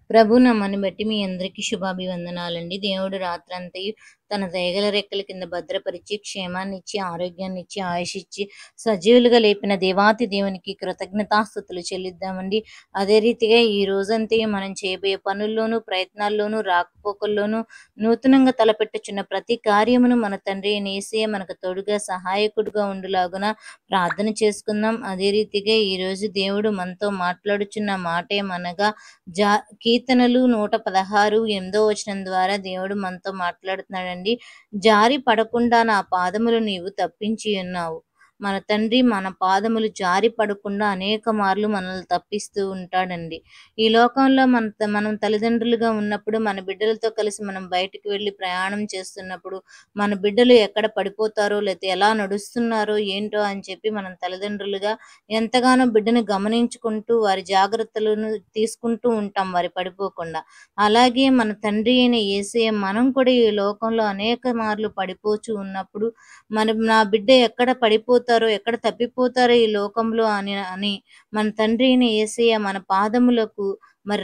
ప్రభు నామాన్ని బట్టి మీ అందరికీ శుభాభివందనాలండి. దేవుడు రాత్రంతయు తన దయగల రెక్కల కింద భద్రపరిచి, క్షేమాన్నిచ్చి, ఆరోగ్యాన్నిచ్చి, ఆయుషిచ్చి, సజీవులుగా లేపిన దేవాతి దేవునికి కృతజ్ఞతాస్తుతులు చెల్లిద్దామండి. అదే రీతిగా ఈ రోజంతయు మనం చేయబోయే పనుల్లోనూ, ప్రయత్నాల్లోనూ, రాకపోకల్లోనూ, నూతనంగా తలపెట్టుచున్న ప్రతి కార్యమును మన తండ్రి అయిన యేసయ్య మనకు తోడుగా, సహాయకుడుగా ఉండులాగున ప్రార్థన చేసుకుందాం. అదే రీతిగా ఈరోజు దేవుడు మనతో మాట్లాడుచున్న మాటేమనగా కీర్తనలు 116 8వ వచనం ద్వారా దేవుడు మనతో మాట్లాడుతున్నాడండి. జారి పడకుండా నా పాదములు నీవు తప్పించి ఉన్నావు. మన తండ్రి మన పాదములు జారి పడకుండా అనేక మార్లు మనల్ని తప్పిస్తూ ఉంటాడండి. ఈ లోకంలో మనం తల్లిదండ్రులుగా ఉన్నప్పుడు మన బిడ్డలతో కలిసి మనం బయటికి వెళ్ళి ప్రయాణం చేస్తున్నప్పుడు మన బిడ్డలు ఎక్కడ పడిపోతారో లేకపోతే ఎలా నడుస్తున్నారో ఏంటో అని చెప్పి మనం తల్లిదండ్రులుగా ఎంతగానో బిడ్డను గమనించుకుంటూ వారి జాగ్రత్తలను తీసుకుంటూ ఉంటాం వారి పడిపోకుండా. అలాగే మన తండ్రి అయిన యేసయ్య మనం కూడా ఈ లోకంలో అనేక మార్లు పడిపోచూ ఉన్నప్పుడు నా బిడ్డ ఎక్కడ పడిపోతారో, ఎక్కడ తప్పిపోతారో ఈ లోకంలో అని మన తండ్రి అయిన యేసయ్య మన పాదములకు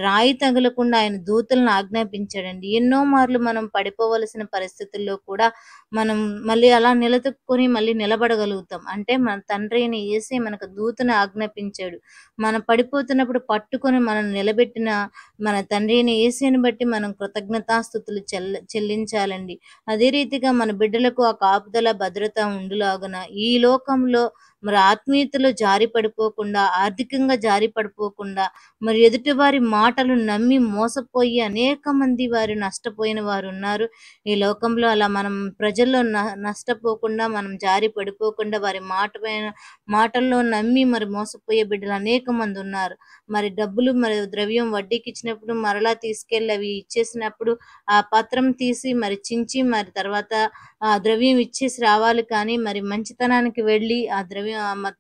రాయి తగలకుండా ఆయన దూతలను ఆజ్ఞాపించాడండి. ఎన్నో మార్లు మనం పడిపోవలసిన పరిస్థితుల్లో కూడా మనం మళ్ళీ అలా నిలదొక్కుని మళ్ళీ నిలబడగలుగుతాం. అంటే మన తండ్రి అయిన యేసయ్య మనకు దూతను ఆజ్ఞాపించాడు. మనం పడిపోతున్నప్పుడు పట్టుకొని మనల్ని నిలబెట్టిన మన తండ్రి అయిన యేసయ్యను బట్టి మనం కృతజ్ఞతాస్తుతులు చెల్లించాలండి. అదే రీతిగా మన బిడ్డలకు ఆ కాపుదల, భద్రత ఉండులాగున ఈ లోకంలో ఆత్మీయతలో జారి పడిపోకుండా, ఆర్థికంగా జారి పడిపోకుండా, ఎదుటి వారి మాటలు నమ్మి మోసపోయి అనేక మంది వారు నష్టపోయిన వారున్నారు. ఈ లోకంలో అలా మనం ప్రజల్లో నష్టపోకుండా, మనం జారి పడిపోకుండా వారి మాటల్లో నమ్మి మోసపోయే బిడ్డలు అనేక మంది ఉన్నారు. డబ్బులు ద్రవ్యం వడ్డీకి ఇచ్చినప్పుడు మరలా తీసుకెళ్ళి అవి ఇచ్చేసినప్పుడు ఆ పత్రం తీసి చించి తర్వాత ఆ ద్రవ్యం ఇచ్చేసి రావాలి. కానీ మంచితనానికి వెళ్ళి ఆ ద్రవ్యం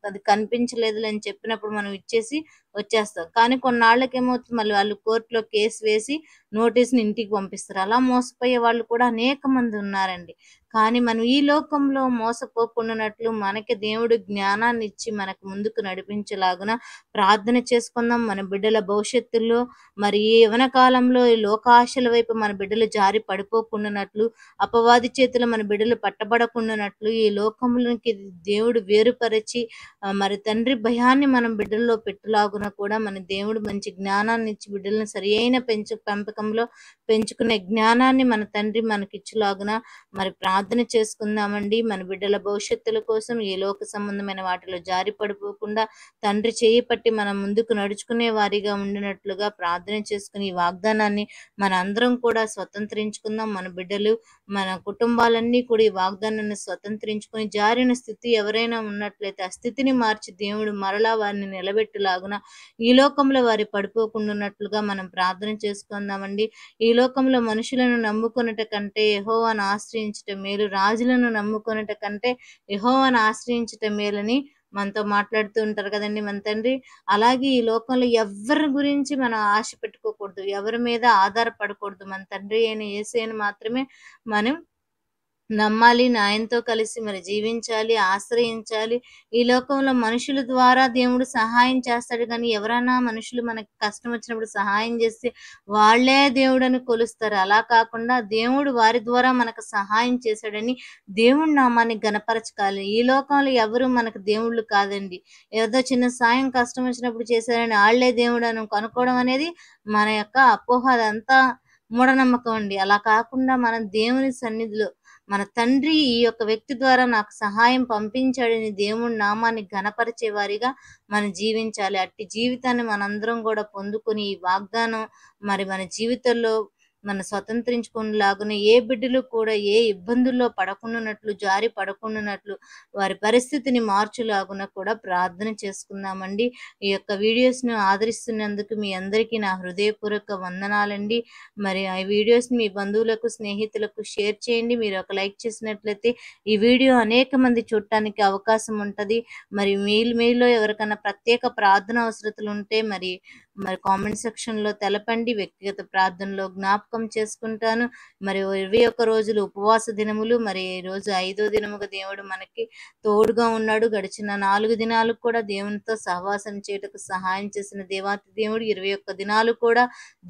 అది కనిపించలేదులే అని చెప్పినప్పుడు మనం ఇచ్చేసి వచ్చేస్తాం. కానీ కొన్నాళ్ళకి ఏమవుతుంది, మళ్ళీ వాళ్ళు కోర్టులో కేసు వేసి నోటీస్‌ని ఇంటికి పంపిస్తారు. అలా మోసపోయే వాళ్ళు కూడా అనేక మంది ఉన్నారండి. కానీ మనం ఈ లోకంలో మోసపోకుండానట్లు మనకి దేవుడు జ్ఞానాన్ని ఇచ్చి మనకు ముందుకు నడిపించేలాగున ప్రార్థన చేసుకుందాం. మన బిడ్డల భవిష్యత్తులో ఈ యవ్వన కాలంలో ఈ లోకాశల వైపు మన బిడ్డలు జారి పడిపోకుండానట్లు, అపవాది చేతిలో మన బిడ్డలు పట్టబడకుండానట్లు ఈ లోకంలోనికి దేవుడు వేరుపరిచి తండ్రి భయాన్ని మనం బిడ్డల్లో పెట్టులాగున కూడా మన దేవుడు మంచి జ్ఞానాన్ని ఇచ్చి బిడ్డలను సరియైన పెంపకంలో పెంచుకునే జ్ఞానాన్ని మన తండ్రి మనకిచ్చులాగున ప్రార్థన చేసుకుందామండి. మన బిడ్డల భవిష్యత్తుల కోసం ఈ లోక సంబంధమైన వాటిలో జారి పడిపోకుండా తండ్రి చేయి పట్టి మనం ముందుకు నడుచుకునే వారిగా ఉండినట్లుగా ప్రార్థన చేసుకుని ఈ వాగ్దానాన్ని మన అందరం కూడా స్వతంత్రించుకుందాం. మన బిడ్డలు, మన కుటుంబాలన్నీ కూడా ఈ వాగ్దానాన్ని స్వతంత్రించుకొని జారిన స్థితి ఎవరైనా ఉన్నట్లయితే ఆ స్థితిని మార్చి దేవుడు మరలా వారిని నిలబెట్టులాగున ఈ లోకంలో వారి పడిపోకుండాన్నట్లుగా మనం ప్రార్థన చేసుకుందామండి. ఈ లోకంలో మనుషులను నమ్ముకొనుట కంటే యెహోవాను ఆశ్రయించుట మేలు, రాజులను నమ్ముకొనుట కంటే యెహోవాను ఆశ్రయించుట మేలని మనతో మాట్లాడుతూ ఉంటారు కదండి మన తండ్రి. అలాగే ఈ లోకంలో ఎవ్వరి గురించి మనం ఆశ పెట్టుకోకూడదు, ఎవరి మీద ఆధారపడకూడదు. మన తండ్రి అయిన యేసయ్యను మాత్రమే మనం నమ్మాలి, ఆయనతో కలిసి జీవించాలి, ఆశ్రయించాలి. ఈ లోకంలో మనుషుల ద్వారా దేవుడు సహాయం చేస్తాడు కానీ ఎవరైనా మనుషులు మనకి కష్టం వచ్చినప్పుడు సహాయం చేస్తే వాళ్ళే దేవుడని కొలుస్తారు. అలా కాకుండా దేవుడు వారి ద్వారా మనకు సహాయం చేశాడని దేవుడి నామాన్ని ఘనపరచాలి. ఈ లోకంలో ఎవరు మనకు దేవుళ్ళు కాదండి. ఏదో చిన్న సాయం కష్టం వచ్చినప్పుడు చేశారని వాళ్ళే దేవుడు అని కనుక్కోవడం అనేది మన యొక్క అపోహ. అదంతా మూఢనమ్మకం అండి. అలా కాకుండా మనం దేవుని సన్నిధిలో మన తండ్రి ఈ యొక్క వ్యక్తి ద్వారా నాకు సహాయం పంపించాడని దేవుని నామాన్ని ఘనపరిచే వారిగా మనం జీవించాలి. అట్టి జీవితాన్ని మనందరం కూడా పొందుకొని ఈ వాగ్దానం మన జీవితంలో స్వతంత్రించుకునేలాగున ఏ బిడ్డలు కూడా ఏ ఇబ్బందుల్లో పడకుండానట్లు, జారి పడకుండానట్లు వారి పరిస్థితిని మార్చులాగున కూడా ప్రార్థన చేసుకుందామండి. ఈ యొక్క వీడియోస్ను ఆదరిస్తున్నందుకు మీ అందరికీ నా హృదయపూర్వక వందనాలండి. ఆ వీడియోస్ మీ బంధువులకు, స్నేహితులకు షేర్ చేయండి. మీరు ఒక లైక్ చేసినట్లయితే ఈ వీడియో అనేక మంది చూడటానికి అవకాశం ఉంటుంది. మీలో ఎవరికైనా ప్రత్యేక ప్రార్థన అవసరతలు ఉంటే కామెంట్ సెక్షన్లో తెలపండి. వ్యక్తిగత ప్రార్థనలో జ్ఞాపకం జ్ఞాపకం చేసుకుంటాను. మరి 21 రోజులు ఉపవాస దినములు, మరి ఈ రోజు 5వ దినముగా దేవుడు మనకి తోడుగా ఉన్నాడు. గడిచిన 4 దినాలు కూడా దేవునితో సహవాసం చేయుటకు సహాయం చేసిన దేవాతి దేవుడు 21 దినాలు కూడా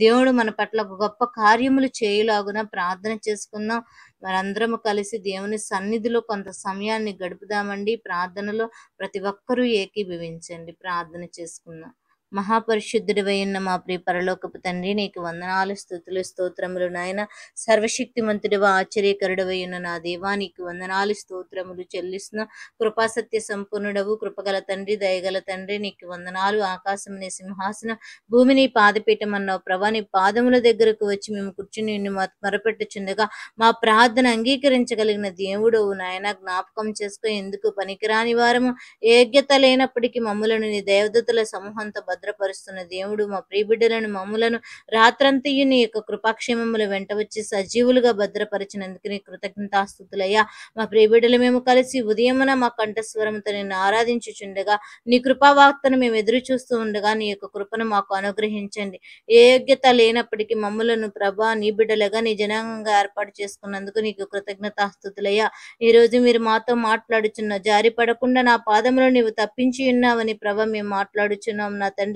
దేవుడు మన పట్ల గొప్ప కార్యములు చేయులాగున ప్రార్థన చేసుకుందాం. మనందరము కలిసి దేవుని సన్నిధిలో కొంత సమయాన్ని గడుపుదామండి. ప్రార్థనలో ప్రతి ఒక్కరూ ఏకీభవించండి. ప్రార్థన చేసుకుందాం. మహాపరిశుద్ధుడివై ఉన్న మా ప్రియ పరలోకపు తండ్రి, నీకు వందనాలు, స్తుతులు, స్తోత్రములు నాయన. సర్వశక్తిమంతుడివ, ఆశ్చర్యకరుడవై ఉన్న నా దేవా, నీకు వందనాలు, స్తోత్రములు చెల్లిస్తున్నా. కృపాసత్య సంపూర్ణుడవు, కృపగల తండ్రి, దయగల తండ్రి, నీకు వందనాలు. ఆకాశం నీ సింహాసనం, భూమి నీ పాదపీఠం అన్నావు ప్రభా. నీ పాదముల దగ్గరకు వచ్చి మేము కూర్చుని నిన్ను మొరపెట్టుచుండగా మా ప్రార్థన అంగీకరించగలిగిన దేవుడవు నాయన. జ్ఞాపకం చేసుకో. ఎందుకు పనికిరాని వారము, యోగ్యత లేనప్పటికీ మమ్ములను నీ దేవదూతల సమూహంతో భద్రపరుస్తున్న దేవుడు, మా ప్రియబిడ్డలను మమ్ములను రాత్రంతయు నీ యొక్క కృపాక్షేమముల వెంట వచ్చి సజీవులుగా భద్రపరిచినందుకు నీ కృతజ్ఞతాస్తుతులయ్యా. మా ప్రియబిడ్డలు మేము కలిసి ఉదయమున మా కంఠస్వరంతో నిన్ను ఆరాధించుచుండగా, నీ కృపావార్తను మేము ఎదురు చూస్తూ ఉండగా నీ యొక్క కృపను మాకు అనుగ్రహించండి. ఏ యోగ్యత లేనప్పటికీ మమ్ములను ప్రభా నీ బిడ్డలుగా నీ జనాంగంగా ఏర్పాటు చేసుకున్నందుకు నీకు కృతజ్ఞతాస్తుతులయ్యా. ఈ రోజు మీరు మాతో మాట్లాడుచున్న, జారి పడకుండా నా పాదములు నీవు తప్పించి ఉన్నావని ప్రభా మేము మాట్లాడుచున్నాం నా తండ్రి.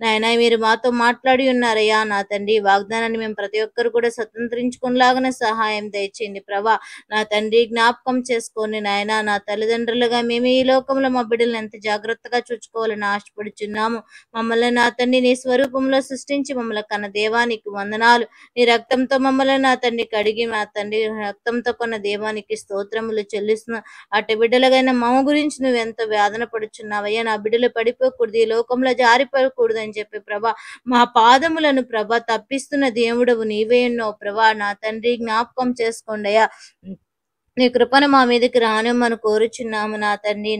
నాయన మీరు మాతో మాట్లాడి ఉన్నారయ్యా నా తండ్రి. వాగ్దానాన్ని మేము ప్రతి ఒక్కరు కూడా స్వతంత్రించుకునేలాగానే సహాయం దయచేయండి ప్రభా. నా తండ్రి జ్ఞాపకం చేసుకొని నాయన, నా తల్లిదండ్రులుగా మేము ఈ లోకంలో మా బిడ్డలను ఎంత జాగ్రత్తగా చూసుకోవాలని ఆశపడుచున్నాము. మమ్మల్ని నా తండ్రి నీ స్వరూపంలో సృష్టించి మమ్మల్ని కన్న దేవానికి వందనాలు. నీ రక్తంతో మమ్మల్ని నా తండ్రి కడిగి, నా తండ్రి రక్తంతో కొన్న దేవానికి స్తోత్రములు చెల్లిస్తున్నా. అటు బిడ్డలుగైన మమ్మ గురించి నువ్వు ఎంతో వేదన పడుచున్నావయ్యా. నా బిడ్డలు పడిపోకూడదు, ఈ లోకంలో జారిపోకూడదు అని చెప్పి ప్రభా మా పాదములను ప్రభా తప్పిస్తున్న దేవుడవు నీవే ఉన్నావు ప్రభా. నా తండ్రి జ్ఞాపకం చేసుకోండి అయ్యా. నీ కృపను మా మీదకి రానిమ్మని కోరుచున్నాము నా తండ్రి.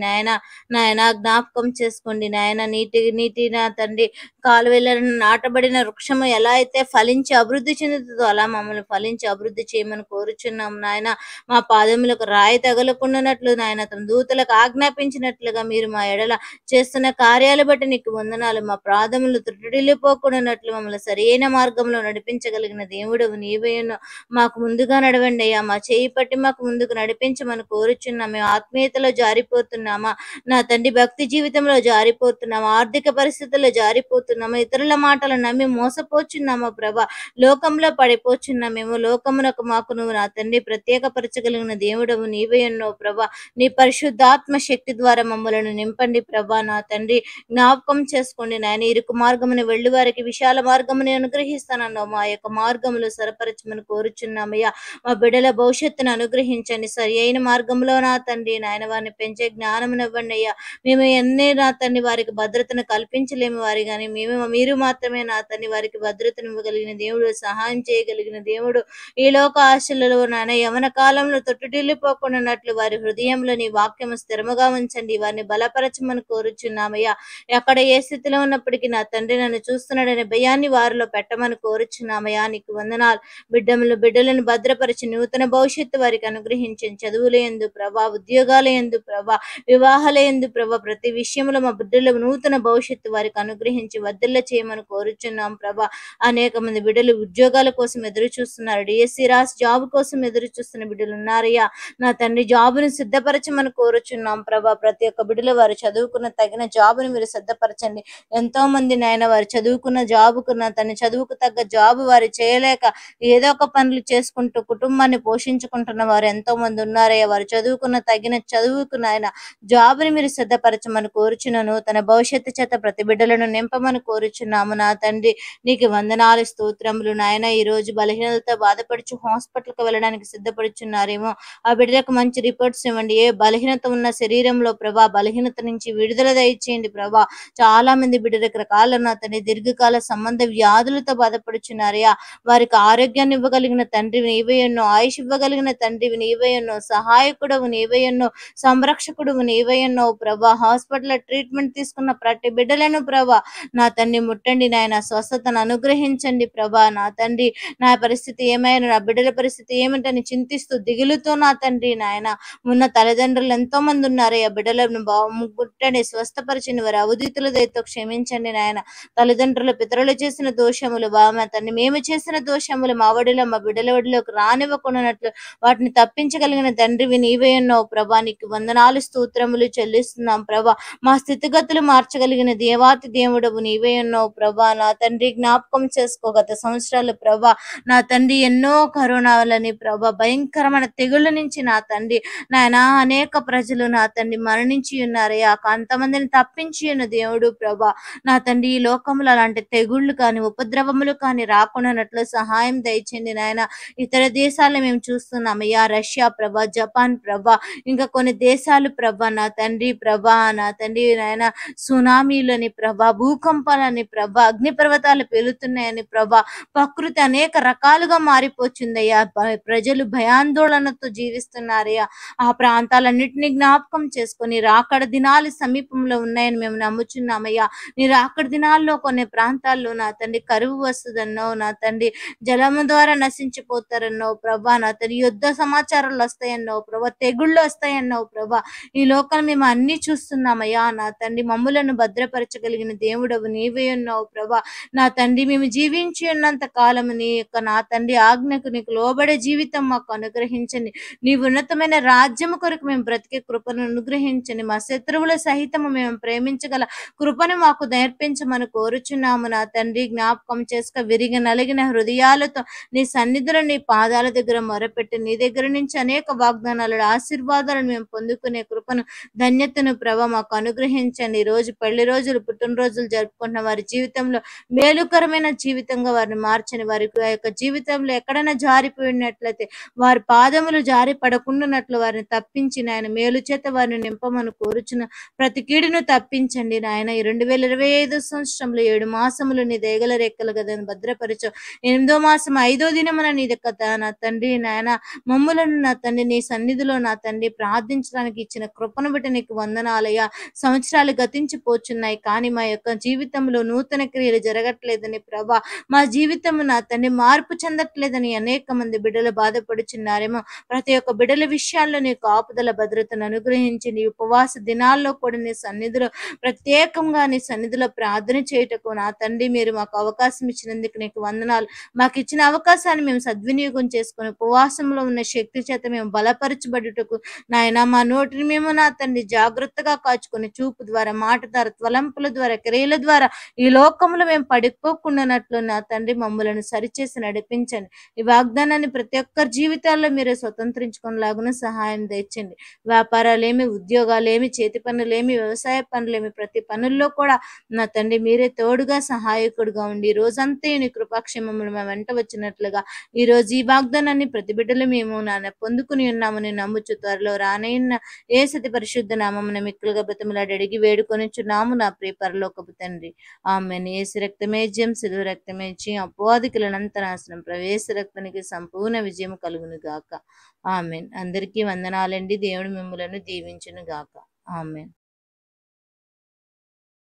నాయన జ్ఞాపకం చేసుకోండి నాయన. నీటి నా తండ్రి కాలువలను నాటబడిన వృక్షము ఎలా అయితే ఫలించి అభివృద్ధి చెందుతుందో అలా మమ్మల్ని ఫలించి అభివృద్ధి చేయమని కోరుచున్నాము నాయన. మా పాదములకు రాయి తగలకుండానట్లు నాయన తమ దూతలకు ఆజ్ఞాపించినట్లుగా మీరు మా ఎడల చేస్తున్న కార్యాలు బట్టి నీకు వందనాలు. మా పాదములు త్రుటిల్లిపోకుండానట్లు మమ్మల్ని సరైన మార్గంలో నడిపించగలిగిన దేవుడవు నీవే ఉన్నావు. మాకు ముందుగా నడవండి అయ్యా. మా చేయి పట్టి మాకు ముందుకు నడిపించమని కోరుచున్నాం. మేము ఆత్మీయతలో జారిపోతున్నామా నా తండ్రి, భక్తి జీవితంలో జారిపోతున్నామా, ఆర్థిక పరిస్థితుల్లో జారిపోతున్నామా, ఇతరుల మాటలు నమ్మి మోసపోచున్నామా ప్రభా, లోకంలో పడిపోచున్నామేమో. లోకమునకు మాకు నువ్వు నా తండ్రి ప్రత్యేకపరచగలిగిన దేవుడవు నీవే ఉన్నావు ప్రభా. నీ పరిశుద్ధాత్మ శక్తి ద్వారా మమ్మలను నింపండి ప్రభా. నా తండ్రి జ్ఞాపకం చేసుకోండి నాయన. ఇరుకు మార్గమును వెళ్ళు వారికి విశాల మార్గముని అనుగ్రహిస్తానన్నావు. మా యొక్క మార్గములు సరపరచమని కోరుచున్నామయ్యా. మా బిడ్డల భవిష్యత్తును అనుగ్రహించండి. సరి అయిన మార్గంలో నా తండ్రి నాయన వారిని పెంచే జ్ఞానమునివ్వండి అయ్యా. మేము ఎన్ని నా తండ్రి వారికి భద్రతను కల్పించలేము వారి కానీ మీరు మాత్రమే నా తండ్రి వారికి భద్రతను ఇవ్వగలిగిన దేవుడు, సహాయం చేయగలిగిన దేవుడు. ఈ లోక ఆశలలో నాయన యవన కాలంలో తొట్టుటిల్లిపోకుండానట్లు వారి హృదయంలో నీ వాక్యము స్థిరముగా ఉంచండి. వారిని బలపరచమని కోరుచున్నామయ్యా. ఎక్కడ ఏ స్థితిలో ఉన్నప్పటికీ నా తండ్రి నన్ను చూస్తున్నాడనే భయాన్ని వారిలో పెట్టమని కోరుచున్నామయ్యా. నీకు వందనాలు. బిడ్డలను భద్రపరిచి నూతన భవిష్యత్తు వారికి అనుగ్రహించండి. చదువుల యందు ప్రభా, ఉద్యోగాల యందు ప్రభా, వివాహాల యందు ప్రభా, ప్రతి విషయంలో మా బిడ్డల నూతన భవిష్యత్తు వారికి అనుగ్రహించి వర్ధిల్ల చేయమని కోరుచున్నాం ప్రభా. అనేక మంది బిడ్డలు ఉద్యోగాల కోసం ఎదురు చూస్తున్నారు. డిఎస్సి రాసి జాబ్ కోసం ఎదురు చూస్తున్న బిడ్డలు ఉన్నారయ్యా. నా తండ్రి జాబును సిద్ధపరచమని కోరుచున్నాం ప్రభా. ప్రతి ఒక్క బిడ్డలు వారు చదువుకున్న తగిన జాబును మీరు సిద్ధపరచండి. ఎంతో మంది నాయన వారు చదువుకున్న జాబుకున్న తన చదువుకు తగ్గ జాబు వారు చేయలేక ఏదో ఒక పనులు చేసుకుంటూ కుటుంబాన్ని పోషించుకుంటున్న వారు ఎంతో మంది ఉన్నారయ్యా. వారు చదువుకున్న తగిన చదువుకు నాయన జాబుని మీరు సిద్ధపరచమని కోరుచున్నాను. తన భవిష్యత్తు చేత ప్రతి బిడ్డలను నింపమని కోరుచున్నాము నా తండ్రి. నీకు వందనాలు, స్తోత్రములు నాయన. ఈ రోజు బలహీనతతో బాధపడుచు హాస్పిటల్కి వెళ్ళడానికి సిద్ధపడుచున్నారేమో, ఆ బిడ్డలకు మంచి రిపోర్ట్స్ ఇవ్వండి. ఏ బలహీనత ఉన్న శరీరంలో ప్రభా, బలహీనత నుంచి విడుదల దయచేయండి ప్రభా. చాలా మంది బిడ్డలు రకరకాల నా తండ్రి దీర్ఘకాల సంబంధ వ్యాధులతో బాధపడుచున్నారయ్యా. వారికి ఆరోగ్యాన్ని ఇవ్వగలిగిన తండ్రివి నీవే ఉన్నావు. ఆయుష్ ఇవ్వగలిగిన తండ్రివి నీవే నీవై ఉన్నావు, సహాయకుడవు నీవై ఉన్నావు, సంరక్షకుడవు నీవై ఉన్నావు ప్రభా. హాస్పిటల్లో ట్రీట్మెంట్ తీసుకున్న ప్రతి బిడ్డలను ప్రభా నా తండ్రి ముట్టండి నాయన, స్వస్థతను అనుగ్రహించండి ప్రభా. నా తండ్రి నా పరిస్థితి ఏమైనా, నా బిడ్డల పరిస్థితి ఏమిటని చింతిస్తూ దిగులుతో నా తండ్రి నాయన ఉన్న తల్లిదండ్రులు ఎంతో మంది ఉన్నారు. ఆ బిడ్డలను ముట్టండి, స్వస్థపరచండి, వారి అవధీతుల దయతో క్షమించండి నాయన. తల్లిదండ్రులు పితరులు చేసిన దోషములు మా తండ్రి మేము చేసిన దోషములు మా వడిలో మా బిడ్డల వడిలోకి రానివ్వకున్నట్లు వాటిని తప్పించగలిగిన తండ్రివి నీవే ఉన్నావు ప్రభా. నీకు వందనాలు స్తోత్రములు చెల్లిస్తున్నాం ప్రభా. మా స్థితిగతులు మార్చగలిగిన దేవాతి దేవుడవు నీవే ఉన్నావు ప్రభా. నా తండ్రి జ్ఞాపకం చేసుకో గత సంవత్సరాలు ప్రభా నా తండ్రి ఎన్నో కరోనాలని ప్రభా భయంకరమైన తెగుళ్ళ నుంచి నా తండ్రి నాయన అనేక ప్రజలు నా తండ్రి మరణించి ఉన్నారయ్యా. అంతమందిని తప్పించి ఉన్న దేవుడు ప్రభా. నా తండ్రి ఈ లోకంలో అలాంటి తెగుళ్ళు కానీ ఉపద్రవములు కానీ రాకుండానట్లు సహాయం దయచేయండి నాయన. ఇతర దేశాలను మేము చూస్తున్నామయ్యా, రష్యా ప్రభా, జపాన్ ప్రభా, ఇంకా కొన్ని దేశాలు ప్రభా నా తండ్రి ప్రభా నా తండ్రి నాయన సునామీలని ప్రభా, భూకంపాలని ప్రభా, అగ్నిపర్వతాలు పేలుతున్నాయని ప్రభా, ప్రకృతి అనేక రకాలుగా మారిపోతుందయ్యా. ప్రజలు భయాందోళనతో జీవిస్తున్నారయ్యా. ఆ ప్రాంతాలన్నింటినీ జ్ఞాపకం చేసుకొని రాకడ దినాలు సమీపంలో ఉన్నాయని మేము నమ్ముచున్నామయ్యా. నీ రాకడ దినాల్లో కొన్ని ప్రాంతాల్లో నా తండ్రి కరువు వస్తుందన్నావు నా తండ్రి, జలము ద్వారా నశించిపోతారన్నావు ప్రభా. నా తండ్రి యుద్ధ సమాచారాలు వస్తాయన్నావు ప్రభా, తెగుళ్ళు వస్తాయన్నావు ప్రభా. ఈ లోకం మేము అన్ని చూస్తున్నామయ్యా. నా తండ్రి మమ్ములను భద్రపరచగలిగిన దేవుడవు నీవే ఉన్నావు ప్రభా. నా తండ్రి మేము జీవించి ఉన్నంత కాలము నీ యొక్క నా తండ్రి ఆజ్ఞకు నీకు లోబడే జీవితం మాకు అనుగ్రహించండి. నీ ఉన్నతమైన రాజ్యము కొరకు మేము బ్రతికే కృపను అనుగ్రహించండి. మా శత్రువుల సహితము మేము ప్రేమించగల కృపను మాకు నేర్పించమని కోరుచున్నాము నా తండ్రి. జ్ఞాపకం చేసుక విరిగి నలిగిన హృదయాలతో నీ సన్నిధిలో నీ పాదాల దగ్గర మొరపెట్టి నీ దగ్గర నుంచి అనేక వాగ్దానాలు ఆశీర్వాదాలను మేము పొందుకునే కృపను ధన్యతను ప్రభ మాకు అనుగ్రహించండి. ఈ రోజు పెళ్లి రోజులు పుట్టినరోజులు జరుపుకుంటున్న వారి జీవితంలో మేలుకరమైన జీవితంగా వారిని మార్చని, వారి యొక్క జీవితంలో ఎక్కడైనా జారిపోయినట్లయితే వారి పాదములు జారి పడకుండానట్లు వారిని తప్పించి నాయన మేలు చేత వారిని నింపమని కోరుచున్న ప్రతి కీడును తప్పించండి నాయన. ఈ 2025 సంవత్సరంలో 7 మాసములు నీ దేగల రెక్కలు కదా భద్రపరచు. 8వ మాసం 5వ దినమున నీ కదా నా తండ్రి నాయన మమ్ములను నా తండ్రి నీ సన్నిధిలో నా తండ్రి ప్రార్థించడానికి ఇచ్చిన కృపను బట్టి నీకు వందనాలయ్యా. సంవత్సరాలు గతించిపోచున్నాయి కానీ మా యొక్క జీవితంలో నూతన క్రియలు జరగట్లేదని ప్రభా, మా జీవితం నా తండ్రి మార్పు చెందట్లేదని అనేక మంది బిడ్డలు బాధపడుచున్నారేమో. ప్రతి ఒక్క బిడ్డల విషయాల్లో నీ కాపుదల భద్రతను అనుగ్రహించి నీ ఉపవాస దినాల్లో కూడా నీ సన్నిధిలో ప్రత్యేకంగా నీ సన్నిధిలో ప్రార్థన చేయుటకు నా తండ్రి మీరు మాకు అవకాశం ఇచ్చినందుకు నీకు వందనాలు. మాకు ఇచ్చిన అవకాశాన్ని మేము సద్వినియోగం చేసుకుని ఉపవాసంలో ఉన్న శక్తి చేత మేము బలపరచబడుటకు నాయన మా నోటిని మేము నా తండ్రి జాగ్రత్తగా కాచుకొని చూపు ద్వారా, మాట ద్వారా, త్వలంపుల ద్వారా, క్రియల ద్వారా ఈ లోకంలో మేము పడిపోకుండానట్లు నా తండ్రి మమ్మలను సరిచేసి నడిపించండి. ఈ వాగ్దానాన్ని ప్రతి ఒక్కరి జీవితాల్లో మీరు స్వతంత్రించుకునేలాగున సహాయం తెచ్చండి. వ్యాపారాలేమి, ఉద్యోగాలేమి, చేతి పనులేమి, వ్యవసాయ పనులేమి, ప్రతి పనుల్లో కూడా నా తండ్రి మీరే తోడుగా సహాయకుడుగా ఉండి రోజంతా నీ కృపాక్షేమములు మేము వెంట వచ్చినట్లుగా ఈ రోజు ఈ వాగ్దానాన్ని ప్రతి బిడ్డలు మేము నాన్న పొందుకుని ఉన్నామని నమ్ముచు త్వరలో రానైన యేసతి పరిశుద్ధ నామమున మిక్కులుగా బ్రతిమలాడి అడిగి వేడుకొనిచున్నాము నా ప్రియ పరలోకపు తండ్రి. ఆమేన్. యేసు రక్తమే జయం, సిలువ రక్తమే జయం, అపవాదికులనంత నాశనం, ప్రవేశ రక్తానికి సంపూర్ణ విజయం కలుగును గాక. ఆమేన్. అందరికీ వందనాలండి. దేవుడు మిమ్మలను దీవించును గాక. ఆమేన్.